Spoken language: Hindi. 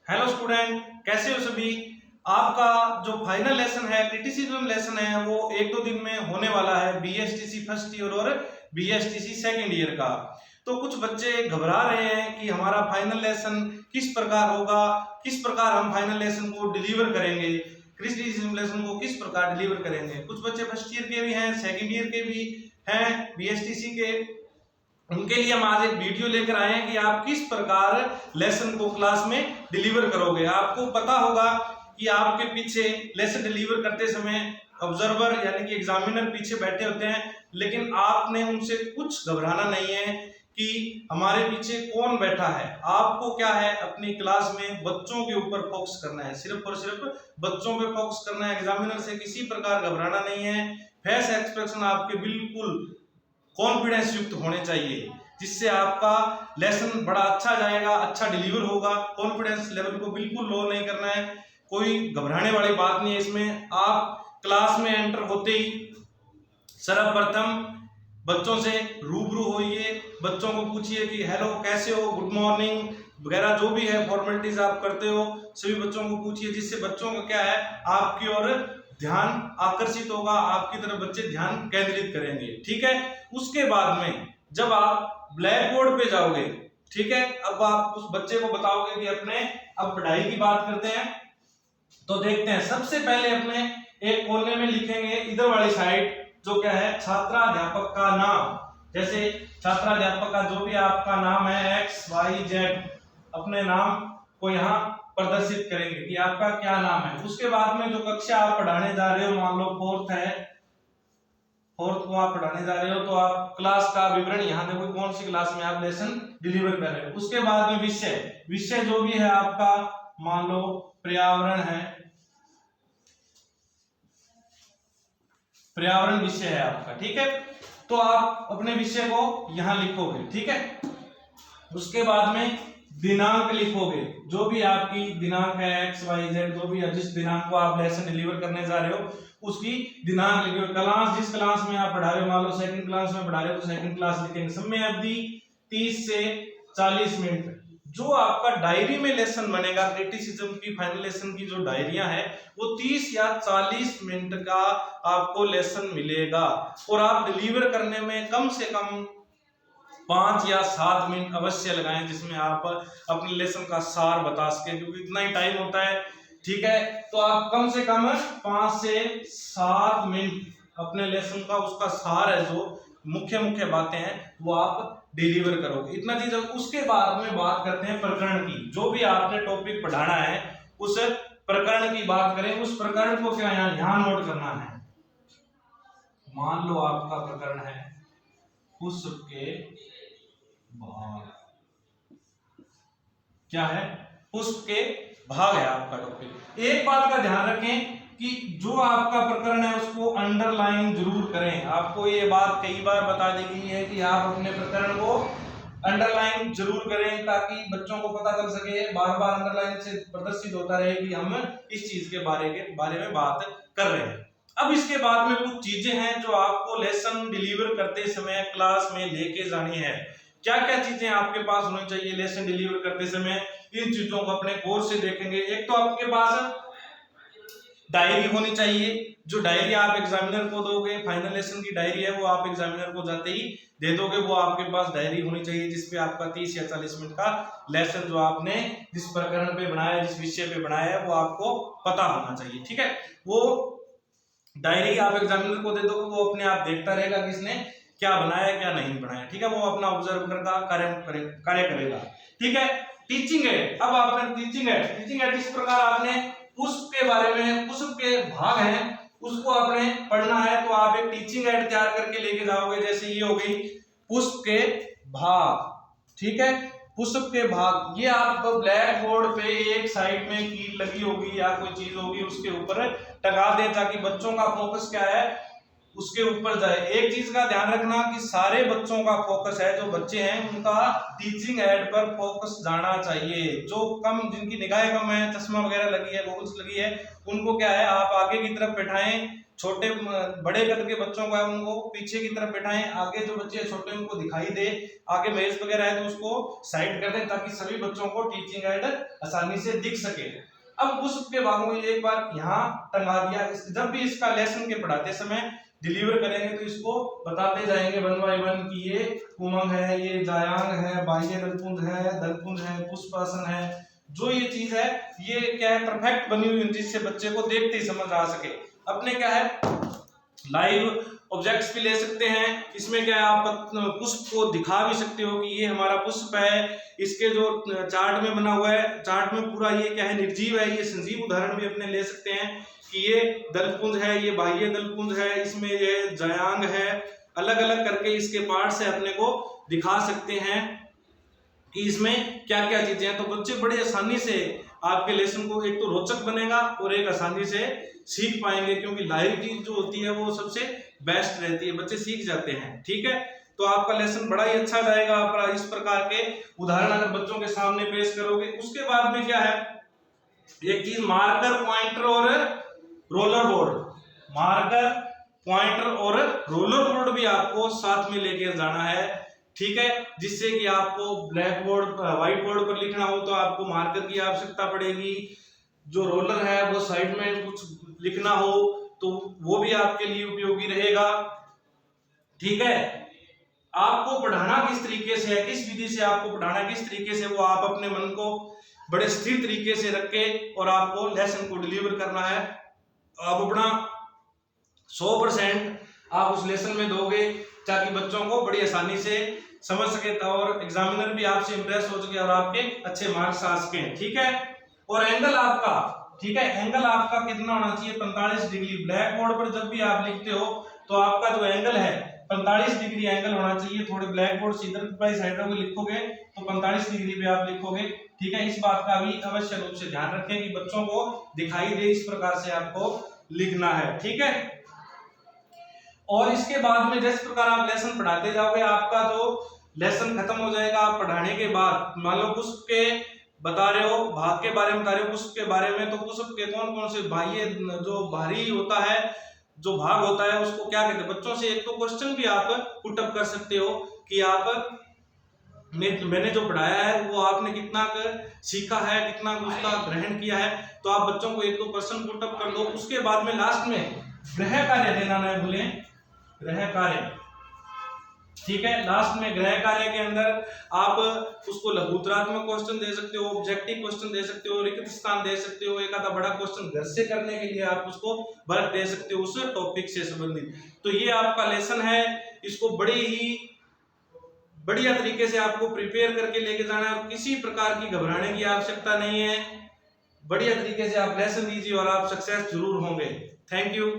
हेलो स्टूडेंट, कैसे हो सभी। आपका जो फाइनल लेसन है, क्रिटिसिज्म लेसन है, वो एक दो दिन में होने वाला है बीएसटीसी फर्स्ट ईयर और बीएसटीसी सेकंड ईयर का। तो कुछ बच्चे घबरा रहे हैं कि हमारा फाइनल लेसन किस प्रकार होगा, किस प्रकार हम फाइनल लेसन को डिलीवर करेंगे, क्रिटिसिज्म लेसन को किस प्रकार डिलीवर करेंगे। कुछ बच्चे फर्स्ट ईयर के भी हैं, सेकंड ईयर के भी हैं, बीएसटीसी के। उनके लिए हम आज एक वीडियो लेकर आए हैं कि आप किस प्रकार लेसन को क्लास में डिलीवर करोगे। आपको पता होगा कि आपके पीछे लेसन डिलीवर करते समय ऑब्जर्वर यानी कि एग्जामिनर पीछे बैठे होते हैं, लेकिन आपने उनसे कुछ घबराना नहीं है कि हमारे पीछे कौन बैठा है। आपको क्या है, अपनी क्लास में बच्चों के ऊपर फोकस करना है, सिर्फ और सिर्फ बच्चों पे फोकस करना है। एग्जामिनर से किसी प्रकार घबराना नहीं है। फेस एक्सप्रेशन आपके बिल्कुल कॉन्फिडेंस युक्त होने चाहिए, जिससे आपका लेसन बड़ा अच्छा जाएगा, अच्छा डिलीवर होगा। कॉन्फिडेंस लेवल को बिल्कुल लो नहीं करना है, कोई घबराने वाली बात नहीं है इसमें। आप क्लास में एंटर होते ही सर्वप्रथम बच्चों से रूबरू होइए, बच्चों को पूछिए कि हेलो कैसे हो, गुड मॉर्निंग वगैरह जो भी है फॉर्मेलिटीज आप करते हो सभी बच्चों को पूछिए, जिससे बच्चों का क्या है आपकी ओर ध्यान आकर्षित होगा, आपकी तरफ बच्चे ध्यान केंद्रित करेंगे। ठीक है, उसके बाद में जब आप ब्लैक बोर्ड पे जाओगे, ठीक है, अब आप उस बच्चे को बताओगे कि अपने अब पढ़ाई की बात करते हैं। तो देखते हैं, सबसे पहले अपने एक कोने में लिखेंगे इधर वाली साइड जो क्या है, छात्राध्यापक का नाम। जैसे छात्राध्यापक का जो भी आपका नाम है एक्स वाई जेड, अपने नाम को यहाँ प्रदर्शित करेंगे कि आपका क्या नाम है। उसके बाद में जो कक्षा आप पढ़ाने जा रहे हो, मान लो फोर्थ है, फोर्थ को आप पढ़ाने जा रहे हो, तो आप क्लास का विवरण यहाँ देखो कौन सी क्लास में आप लेसन डिलीवर कर रहे हो। उसके बाद में विषय, विषय जो भी है आपका, मान लो पर्यावरण है, पर्यावरण विषय है आपका। ठीक है, तो आप अपने विषय को यहां लिखोगे। ठीक है, उसके बाद में दिनांक लिखोगे, जो भी आपकी दिनांक है एक्स वाई जेड, जो भी जिस दिनांक को आप लेसन डिलीवर करने जा रहे हो उसकी दिनांक लिखोगे। क्लास, जिस क्लास में आप पढ़ा रहे हो, मान लो सेकंड क्लास में पढ़ा रहे हो तो सेकंड क्लास लिखेंगे। समय अवधि 30 से 40 मिनट। जो आपका डायरी में लेसन बनेगा, क्रिटिसिज्म की फाइनल लेसन की जो डायरियां है वो 30 या 40 मिनट का आपको लेसन मिलेगा, और आप डिलीवर करने में कम से कम 5 या 7 मिनट अवश्य लगाएं, जिसमें आप अपने लेसन का सार बता सके, क्योंकि इतना ही टाइम होता है। ठीक है, तो आप कम से कम 5 से 7 मिनट अपने लेसन का उसका सार है, जो मुख्य मुख्य बातें हैं वो आप डिलीवर करोगे। इतना चीज। उसके बाद में बात करते हैं प्रकरण की। जो भी आपने टॉपिक पढ़ाना है उस प्रकरण की बात करें। उस प्रकरण को क्या यहाँ नोट करना है। मान लो आपका प्रकरण है पुष्प के भाग, क्या है, पुष्प के भाग है आपका टॉपिक। एक बात का ध्यान रखें कि जो आपका प्रकरण है उसको अंडरलाइन जरूर करें। आपको ये बात कई बार बता दी गई है कि आप अपने प्रकरण को अंडरलाइन जरूर करें, ताकि बच्चों को पता चल सके, बार बार अंडरलाइन से प्रदर्शित होता रहे कि हम इस चीज के बारे में बात कर रहे हैं। अब इसके बाद में कुछ चीजें हैं जो आपको लेसन डिलीवर करते समय क्लास में लेके जानी है। क्या क्या चीजें आपके पास होनी चाहिए लेसन डिलीवर करते समय, इन चीजों को अपने कोर्स से देखेंगे। एक तो आपके पास डायरी होनी चाहिए, जो डायरी आप एग्जामिनर को दोगे, फाइनल लेसन की डायरी है वो आप एग्जामिनर को जाते ही दे दोगे। वो आपके पास डायरी होनी चाहिए जिसपे आपका 30 या 40 मिनट का लेसन जो आपने जिस प्रकरण पे बनाया, जिस विषय पे बनाया है, वो आपको पता होना चाहिए। ठीक है, वो डायरी आप एग्जामिनर को दे दोगे, वो अपने आप देखता रहेगा कि इसने क्या बनाया क्या नहीं बनाया। ठीक है, वो अपना ऑब्जर्व का कार्य करेगा। ठीक है, टीचिंग है। अब आपने टीचिंग है जिस प्रकार आपने पुष्प के बारे में, पुष्प के भाग हैं उसको आपने पढ़ना है, तो आप एक टीचिंग एड तैयार करके लेके जाओगे। जैसे ये हो गई पुष्प के भाग। ठीक है, पुष्प के भाग, ये आप ब्लैक बोर्ड पे एक साइड में कील लगी होगी या कोई चीज होगी उसके ऊपर टंगा दे, ताकि बच्चों का फोकस क्या है उसके ऊपर जाए। एक चीज का ध्यान रखना कि सारे बच्चों का फोकस है, जो बच्चे हैं उनका टीचिंग एड पर फोकस जाना चाहिए। जो कम, जिनकी निगाहें कम है, चश्मा वगैरह लगी है, गॉगल्स लगी है, उनको क्या है आप आगे की तरफ बैठाएं, छोटे बड़े कद के बच्चों को है उनको पीछे की तरफ बैठाएं, आगे जो बच्चे छोटे उनको दिखाई दे, आगे मेज वगैरह है तो उसको साइड कर दें ताकि सभी बच्चों को टीचिंग एड आसानी से दिख सके। अब पुष्प के भागों को एक बार यहाँ टंगा दिया, जब भी इसका लेसन के पढ़ाते समय डिलीवर करेंगे तो इसको बताते जाएंगे वन बाय वन कि ये उमंग है, ये जायांग है, बाह्य दलपुंज है, पुष्पासन है। जो ये चीज है ये क्या है, परफेक्ट बनी हुई जिससे बच्चे को देखते ही समझ आ सके। अपने क्या है लाइव ऑब्जेक्ट्स भी ले सकते हैं, इसमें क्या है आप पुष्प को दिखा भी सकते हो कि ये हमारा पुष्प है। इसके जो चार्ट में बना हुआ है, चार्ट में पूरा ये क्या है निर्जीव है, ये संजीव उदाहरण भी अपने ले सकते हैं कि ये दलपुंज है, ये बाह्य दलपुंज है, इसमें ये जायांग है। अलग अलग करके इसके पार्ट से अपने को दिखा सकते हैं कि इसमें क्या क्या चीजें हैं। तो बच्चे बड़े आसानी से आपके लेसन को एक तो रोचक बनेगा और एक आसानी से सीख पाएंगे, क्योंकि लाइव चीज जो होती है वो सबसे बेस्ट रहती है, बच्चे सीख जाते हैं। ठीक है, तो आपका लेसन बड़ा ही अच्छा जाएगा। आप इस प्रकार के उदाहरण अगर बच्चों के सामने पेश करोगे। उसके बाद में क्या है, एक चीज मार्कर, पॉइंटर और रोलर बोर्ड। मार्कर, पॉइंटर और रोलर बोर्ड भी आपको साथ में लेकर जाना है। ठीक है, जिससे कि आपको ब्लैक बोर्ड व्हाइट बोर्ड पर लिखना हो तो आपको मार्कर की आवश्यकता पड़ेगी, जो रोलर है वो साइड में कुछ लिखना हो तो वो भी आपके लिए उपयोगी रहेगा। ठीक है, आपको पढ़ाना किस तरीके से है, किस विधि से आपको पढ़ाना किस तरीके से, वो आप अपने मन को बड़े स्थिर तरीके से रख के और आपको लेसन को डिलीवर करना है। आप अपना 100% आप उस लेसन में दोगे ताकि बच्चों को बड़ी आसानी से समझ सके और एग्जामिनर भी आपसे इंप्रेस हो सके और आपके अच्छे मार्क्स आ सके। ठीक है, और एंगल आपका, ठीक है, एंगल आपका कितना होना चाहिए, 45 डिग्री। ब्लैक बोर्ड पर जब भी आप लिखते हो तो आपका जो एंगल है 45 डिग्री एंगल होना चाहिए। थोड़े ब्लैक बोर्ड से इधर बाई साइडों में लिखोगे तो 45 डिग्री पे आप लिखोगे। ठीक है, इस बात का भी अवश्य रूप से ध्यान रखें कि बच्चों को दिखाई दे, इस प्रकार से आपको लिखना है। ठीक है, और इसके बाद में जिस प्रकार आप लेसन पढ़ाते जाओगे आपका जो लेसन खत्म हो जाएगा। आप पढ़ाने के बाद मान लो पुष्प के बता रहे हो, भाग के बारे में बता रहे हो, पुष्प के बारे में, तो पुष्प के कौन कौन से बाह्य जो बाहरी होता है जो भाग होता है उसको क्या कहते हैं। बच्चों से एक तो क्वेश्चन भी आप पुटअप कर सकते हो कि आप मैंने जो पढ़ाया है वो आपने कितना सीखा है, कितना उसका ग्रहण किया है। तो आप बच्चों को एक दो क्वेश्चन पुटअप कर दो। उसके बाद में लास्ट में गृह कार्य देना न भूलें, गृह कार्य। ठीक है, लास्ट में गृह कार्य के अंदर आप उसको लघुतरात्मक क्वेश्चन दे सकते हो, ऑब्जेक्टिव क्वेश्चन दे सकते हो, रिक्त स्थान दे सकते हो, एक आधा बड़ा क्वेश्चन घर से करने के लिए आप उसको वर्क दे सकते हो उस टॉपिक से संबंधित। तो ये आपका लेसन है, इसको बड़ी ही बढ़िया तरीके से आपको प्रिपेयर करके लेके जाना है और किसी प्रकार की घबराने की आवश्यकता नहीं है। बढ़िया तरीके से आप लेसन दीजिए और आप सक्सेस जरूर होंगे। Thank you.